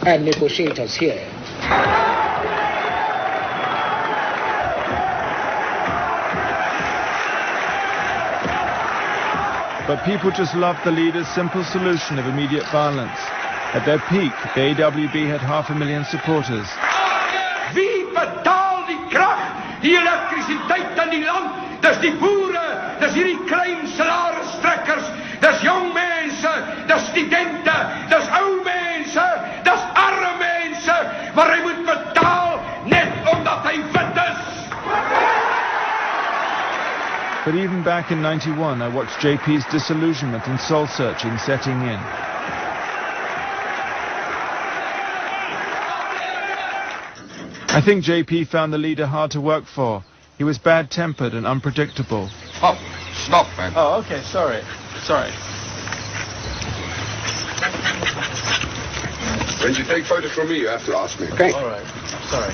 and negotiators here. But people just loved the leader's simple solution of immediate violence. At their peak, the AWB had 500,000 supporters. Wie betaal die krag, die elektrisiteit in die land? Dis die boere, dis hierdie klein salarisstrekkers, dis jong mense, dis studente, dis ou mense, dis arme mense, maar hy moet betaal net omdat hy wit is. But even back in '91, I watched JP's disillusionment and soul-searching setting in. I think JP found the leader hard to work for. He was bad-tempered and unpredictable. Stop, man. Oh, okay, sorry. When you take photos from me, you have to ask me, okay? All right, sorry.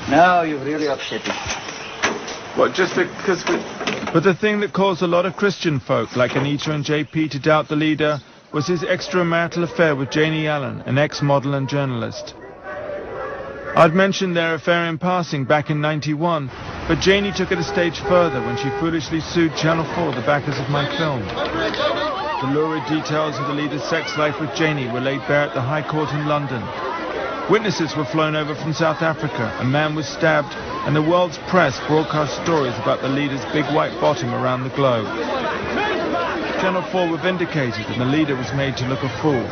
Now you've really upset me. What, just because But the thing that caused a lot of Christian folk like Anita and JP to doubt the leader was his extramarital affair with Janie Allen, an ex-model and journalist. I'd mentioned their affair in passing back in '91, but Janie took it a stage further when she foolishly sued Channel 4, the backers of my film. The lurid details of the leader's sex life with Janie were laid bare at the High Court in London. Witnesses were flown over from South Africa, a man was stabbed, and the world's press broadcast stories about the leader's big white bottom around the globe. Channel 4 were vindicated, and the leader was made to look a fool.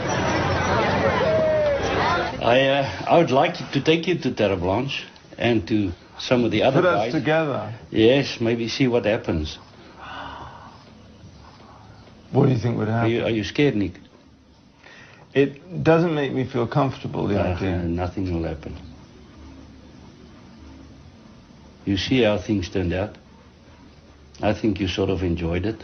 I would like to take you to Terre'Blanche and to some of the other guys. Put us together. Yes, maybe see what happens. What do you think would happen? Are you scared, Nick? It doesn't make me feel comfortable, the idea. Nothing will happen. You see how things turned out. I think you sort of enjoyed it.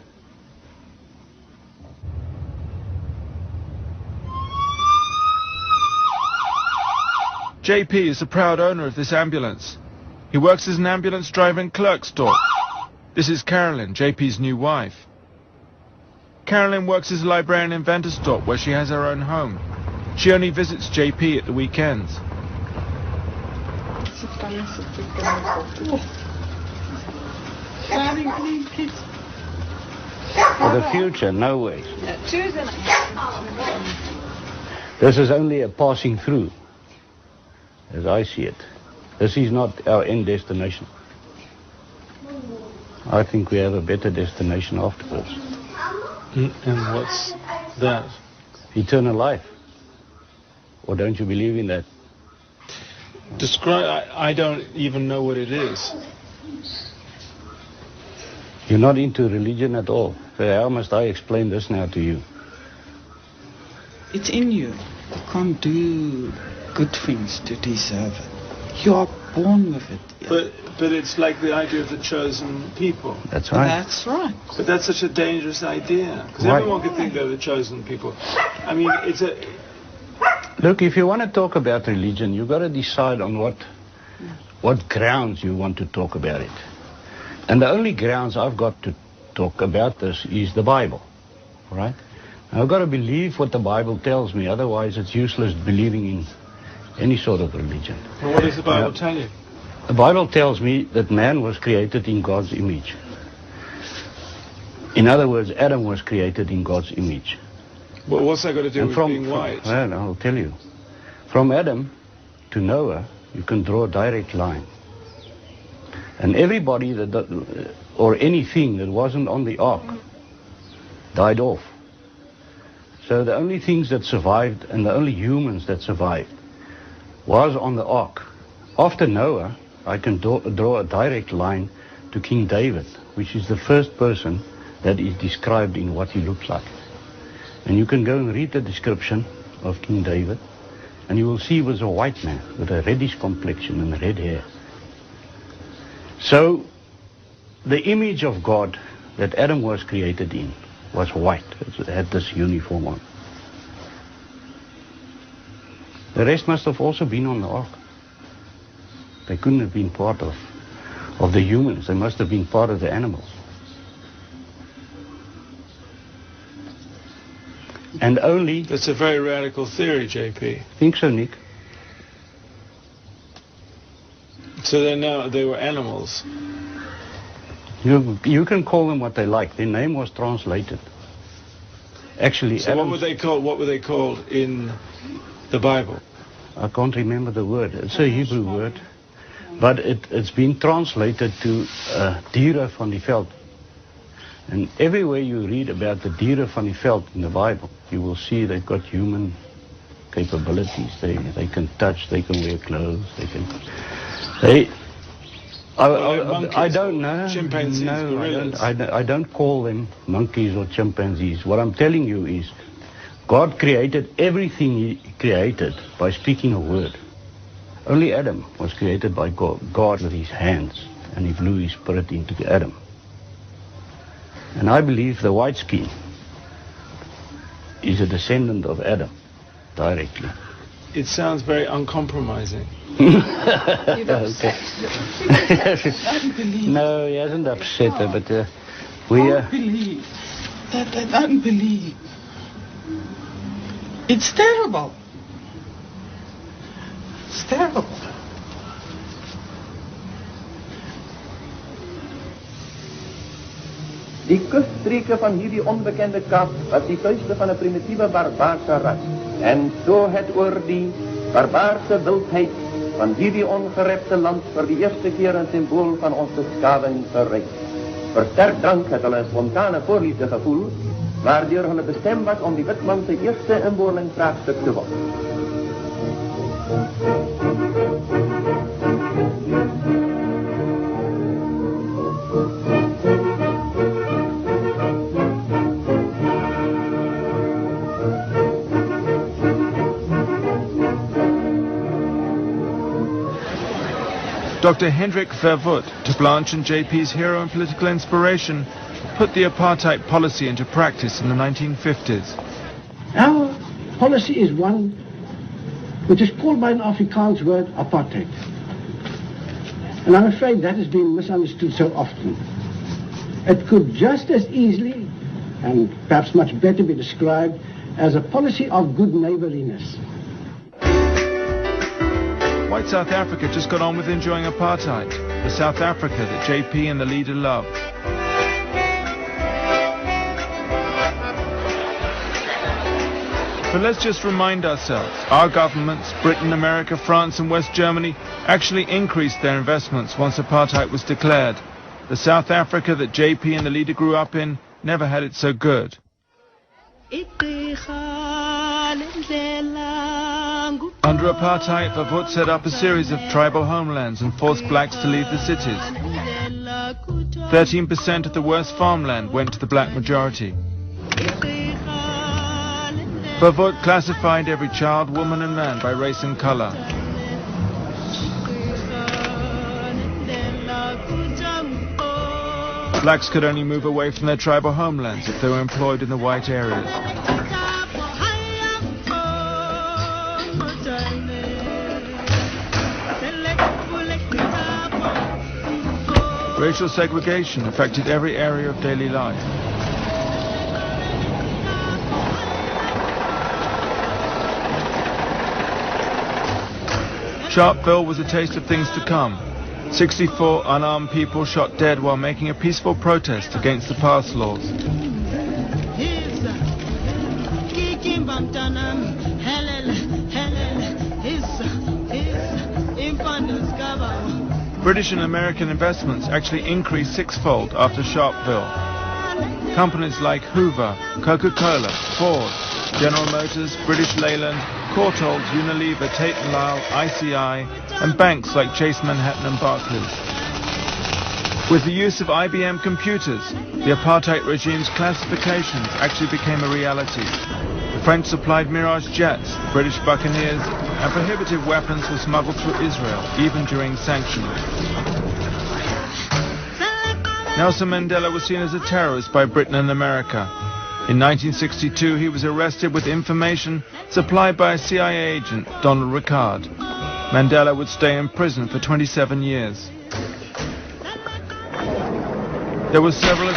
JP is the proud owner of this ambulance. He works as an ambulance driver in Klerksdorp. This is Carolyn, JP's new wife. Carolyn works as a librarian in Ventersdorp, where she has her own home. She only visits JP at the weekends. For the future, no way. This is only a passing through, as I see it. This is not our end destination. I think we have a better destination afterwards. And what's that? Eternal life. Or don't you believe in that? Describe. I don't even know what it is. You're not into religion at all. So how must I explain this now to you? It's in you. You can't do good things to deserve it. You are born with it. Yeah. But it's like the idea of the chosen people. That's right. That's right. But that's such a dangerous idea. Because everyone could think they're the chosen people. I mean, it's a... Look, if you want to talk about religion, you've got to decide on what grounds you want to talk about it. And the only grounds I've got to talk about this is the Bible. All right? I've got to believe what the Bible tells me, otherwise it's useless believing in any sort of religion. Well, what does the Bible tell you? The Bible tells me that man was created in God's image. In other words, Adam was created in God's image. Well, what's that got to do with being white? Well, I'll tell you. From Adam to Noah, you can draw a direct line. And everybody or anything that wasn't on the ark died off. So the only things that survived and the only humans that survived was on the ark. After Noah, I can draw a direct line to King David, which is the first person that is described in what he looked like. And you can go and read the description of King David, and you will see he was a white man with a reddish complexion and red hair. So, the image of God that Adam was created in was white. It had this uniform on. The rest must have also been on the ark. They couldn't have been part of the humans. They must have been part of the animals. And only... That's a very radical theory, JP. Think so, Nick? So they were animals. You can call them what they like. Their name was translated. Actually, so what were they called? What were they called in the Bible? I can't remember the word. It's a Hebrew word, but it's been translated to diere van die veld. And everywhere you read about the diere van die veld in the Bible, you will see they've got human capabilities. They can touch. They can wear clothes. I don't know. Chimpanzees, no, gorillas. I don't call them monkeys or chimpanzees. What I'm telling you is God created everything he created by speaking a word. Only Adam was created by God with his hands, and he blew his spirit into Adam. And I believe the white skin is a descendant of Adam, directly. It sounds very uncompromising. You've upset. No, he hasn't upset her, but we... Unbelief. That unbelief. It's terrible. It's terrible. Die kuststreke van hierdie onbekende Kaap was die tuiste van 'n primitiewe barbaarse ras. En so het oor die barbaarse wildheid van hierdie ongerepte land vir die eerste keer 'n simbool van ons beskawing verryk. Versterk drank het hulle 'n spontane voorliefde gevoel, waardeur hulle bestem was om die witman se eerste inboorlingsvraagstuk te word. Dr. Hendrik Verwoerd, Terre'Blanche and JP's hero and political inspiration, put the apartheid policy into practice in the 1950s. Our policy is one which is called by an Afrikaans word apartheid. And I'm afraid that has been misunderstood so often. It could just as easily, and perhaps much better, be described as a policy of good neighborliness. White South Africa just got on with enjoying apartheid, the South Africa that JP and the leader loved. But let's just remind ourselves, our governments, Britain, America, France and West Germany, actually increased their investments once apartheid was declared. The South Africa that JP and the leader grew up in never had it so good. Under apartheid, Verwoerd set up a series of tribal homelands and forced blacks to leave the cities. 13% of the worst farmland went to the black majority. Verwoerd classified every child, woman and man by race and color. Blacks could only move away from their tribal homelands if they were employed in the white areas. Racial segregation affected every area of daily life. Sharpeville was a taste of things to come. 64 unarmed people shot dead while making a peaceful protest against the pass laws. British and American investments actually increased sixfold after Sharpeville. Companies like Hoover, Coca-Cola, Ford, General Motors, British Leyland, Courtaulds, Unilever, Tate & Lyle, ICI, and banks like Chase Manhattan and Barclays. With the use of IBM computers, the apartheid regime's classifications actually became a reality. The French supplied Mirage jets, the British Buccaneers, and prohibitive weapons were smuggled through Israel, even during sanctions. Nelson Mandela was seen as a terrorist by Britain and America. In 1962, he was arrested with information supplied by a CIA agent, Donald Rickard. Mandela would stay in prison for 27 years. There were several